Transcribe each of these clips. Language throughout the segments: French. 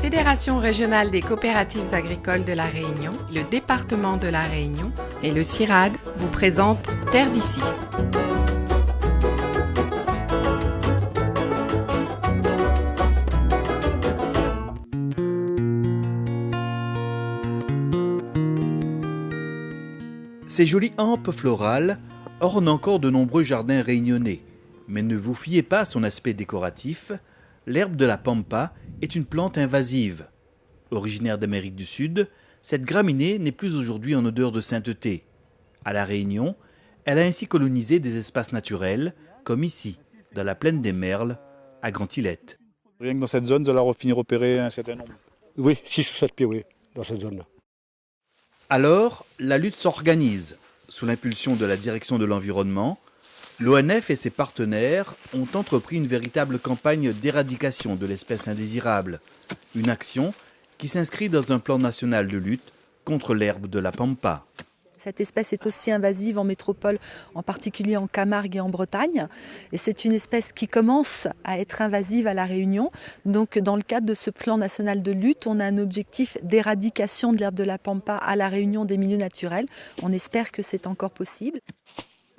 Fédération régionale des coopératives agricoles de La Réunion, le département de La Réunion et le CIRAD vous présentent Terre d'ici. Ces jolies hampes florales ornent encore de nombreux jardins réunionnais. Mais ne vous fiez pas à son aspect décoratif, l'herbe de la pampa est une plante invasive. Originaire d'Amérique du Sud, cette graminée n'est plus aujourd'hui en odeur de sainteté. À La Réunion, elle a ainsi colonisé des espaces naturels, comme ici, dans la plaine des Merles, à Grand-Îlette. Rien que dans cette zone, vous allez finir repérer un certain nombre. Oui, 6 ou 7 pieds, oui, dans cette zone-là. Alors, la lutte s'organise. Sous l'impulsion de la direction de l'environnement, l'ONF et ses partenaires ont entrepris une véritable campagne d'éradication de l'espèce indésirable. Une action qui s'inscrit dans un plan national de lutte contre l'herbe de la pampa. Cette espèce est aussi invasive en métropole, en particulier en Camargue et en Bretagne. Et c'est une espèce qui commence à être invasive à La Réunion. Donc dans le cadre de ce plan national de lutte, on a un objectif d'éradication de l'herbe de la pampa à La Réunion des milieux naturels. On espère que c'est encore possible.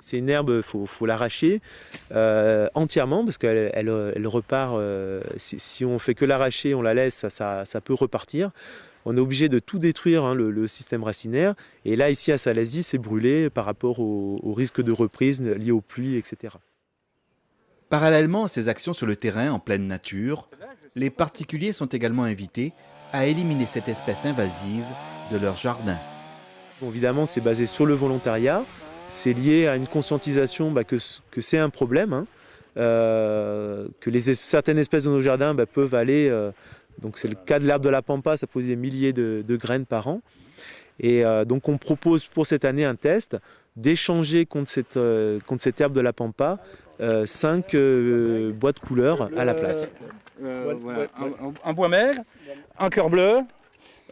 C'est une herbe, faut l'arracher entièrement parce qu'elle repart. Si on fait que l'arracher, on la laisse, ça peut repartir. On est obligé de tout détruire, le système racinaire. Et là, ici à Salazie, c'est brûlé par rapport au risque de reprise lié aux pluies, etc. Parallèlement à ces actions sur le terrain en pleine nature, les particuliers sont également invités à éliminer cette espèce invasive de leur jardin. Bon, évidemment, c'est basé sur le volontariat. C'est lié à une conscientisation que c'est un problème, que certaines espèces de nos jardins peuvent aller... Donc c'est le cas de l'herbe de la pampa, ça produit des milliers de graines par an. Et donc on propose pour cette année un test d'échanger contre cette herbe de la pampa 5 boîtes couleurs à la place. Voilà. Un bois maigre, un cœur bleu,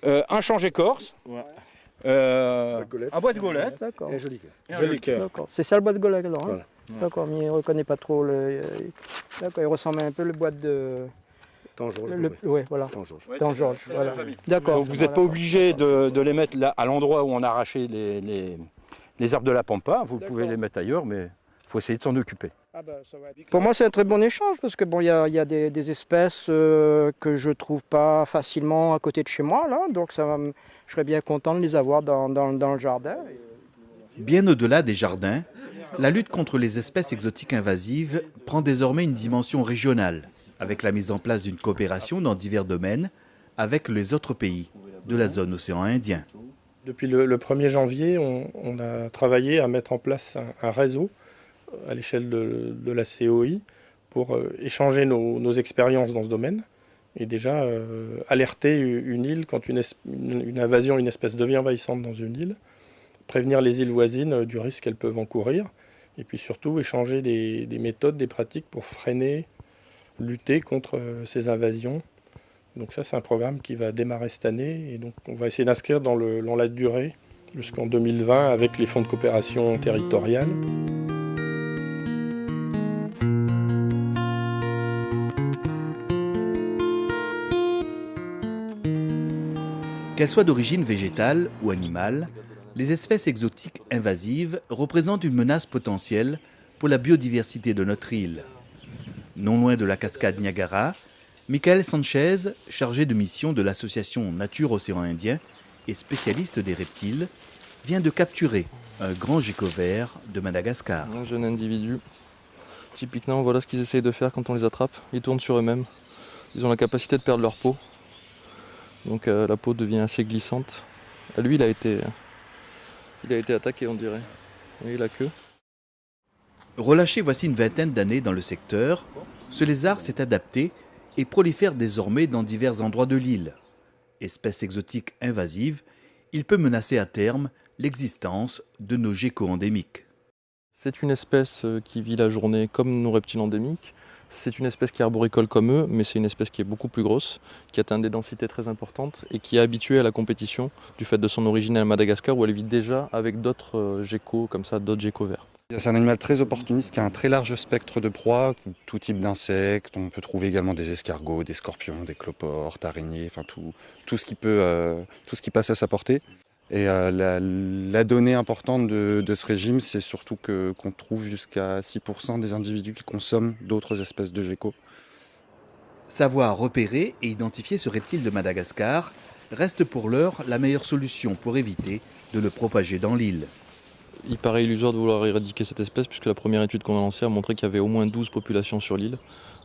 un change écorce, un bois de golette. D'accord. Et un joli cœur. D'accord. C'est ça le bois de golette alors, hein. Voilà. D'accord, mais il ne reconnaît pas trop le... D'accord, il ressemble un peu le bois de... Oui, voilà. Temps-Georges, voilà. D'accord. Donc vous n'êtes pas obligé de les mettre là, à l'endroit où on a arraché les arbres de la pampa. Vous pouvez les mettre ailleurs, mais il faut essayer de s'en occuper. Pour moi, c'est un très bon échange parce que bon, il y a des espèces que je trouve pas facilement à côté de chez moi, là. Donc je serais bien content de les avoir dans le jardin. Bien au-delà des jardins, la lutte contre les espèces exotiques invasives prend désormais une dimension régionale, avec la mise en place d'une coopération dans divers domaines avec les autres pays de la zone océan Indien. Depuis le 1er janvier, on a travaillé à mettre en place un réseau à l'échelle de la COI pour échanger nos expériences dans ce domaine et déjà alerter une île quand une invasion, une espèce devient envahissante dans une île, prévenir les îles voisines du risque qu'elles peuvent encourir et puis surtout échanger des méthodes, des pratiques pour freiner, lutter contre ces invasions. Donc ça, c'est un programme qui va démarrer cette année et donc on va essayer d'inscrire dans la durée jusqu'en 2020 avec les fonds de coopération territoriale. Qu'elles soient d'origine végétale ou animale, les espèces exotiques invasives représentent une menace potentielle pour la biodiversité de notre île. Non loin de la cascade Niagara, Michael Sanchez, chargé de mission de l'association Nature Océan Indien et spécialiste des reptiles, vient de capturer un grand gecko vert de Madagascar. Un jeune individu. Typiquement, voilà ce qu'ils essayent de faire quand on les attrape. Ils tournent sur eux-mêmes. Ils ont la capacité de perdre leur peau. Donc la peau devient assez glissante. Lui, il a été attaqué, on dirait. Et la queue. Relâché voici une vingtaine d'années dans le secteur, ce lézard s'est adapté et prolifère désormais dans divers endroits de l'île. Espèce exotique invasive, il peut menacer à terme l'existence de nos geckos endémiques. C'est une espèce qui vit la journée comme nos reptiles endémiques. C'est une espèce qui est arboricole comme eux, mais c'est une espèce qui est beaucoup plus grosse, qui atteint des densités très importantes et qui est habituée à la compétition du fait de son origine à Madagascar où elle vit déjà avec d'autres geckos comme ça, d'autres geckos verts. C'est un animal très opportuniste qui a un très large spectre de proies, tout type d'insectes. On peut trouver également des escargots, des scorpions, des cloportes, araignées, enfin tout ce qui passe à sa portée. Et la donnée importante de ce régime, c'est surtout qu'on trouve jusqu'à 6% des individus qui consomment d'autres espèces de geckos. Savoir repérer et identifier ce reptile de Madagascar reste pour l'heure la meilleure solution pour éviter de le propager dans l'île. Il paraît illusoire de vouloir éradiquer cette espèce puisque la première étude qu'on a lancée a montré qu'il y avait au moins 12 populations sur l'île,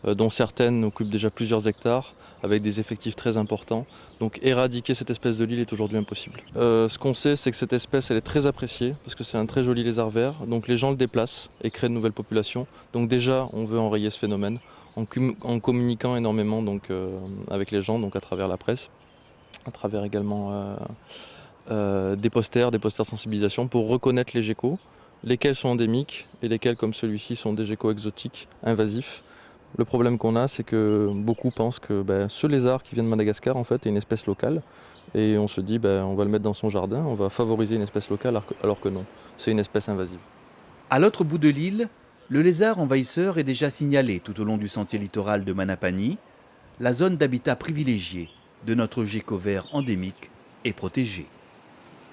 dont certaines occupent déjà plusieurs hectares avec des effectifs très importants. Donc éradiquer cette espèce de l'île est aujourd'hui impossible. Ce qu'on sait, c'est que cette espèce elle est très appréciée parce que c'est un très joli lézard vert. Donc les gens le déplacent et créent de nouvelles populations. Donc déjà, on veut enrayer ce phénomène en communiquant énormément avec les gens, donc à travers la presse, à travers également des posters de sensibilisation pour reconnaître les geckos, lesquels sont endémiques et lesquels, comme celui-ci, sont des geckos exotiques, invasifs. Le problème qu'on a, c'est que beaucoup pensent que ce lézard qui vient de Madagascar, en fait, est une espèce locale. Et on se dit, on va le mettre dans son jardin, on va favoriser une espèce locale, alors que non, c'est une espèce invasive. À l'autre bout de l'île, le lézard envahisseur est déjà signalé tout au long du sentier littoral de Manapani. La zone d'habitat privilégiée de notre gecko vert endémique est protégée.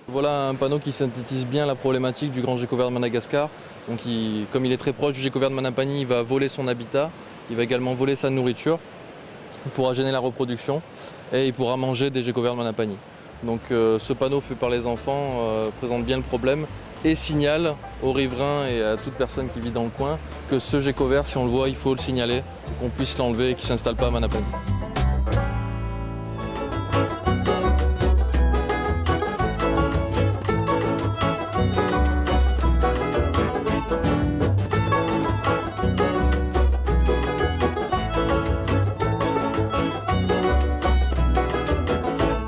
Voilà un panneau qui synthétise bien la problématique du grand gecko vert de Madagascar. Donc comme il est très proche du gecko vert de Manapani, il va voler son habitat, il va également voler sa nourriture, il pourra gêner la reproduction et il pourra manger des geckos verts de Manapani. Donc ce panneau fait par les enfants présente bien le problème et signale aux riverains et à toute personne qui vit dans le coin que ce gecko vert, si on le voit, il faut le signaler, qu'on puisse l'enlever et qu'il ne s'installe pas à Manapani.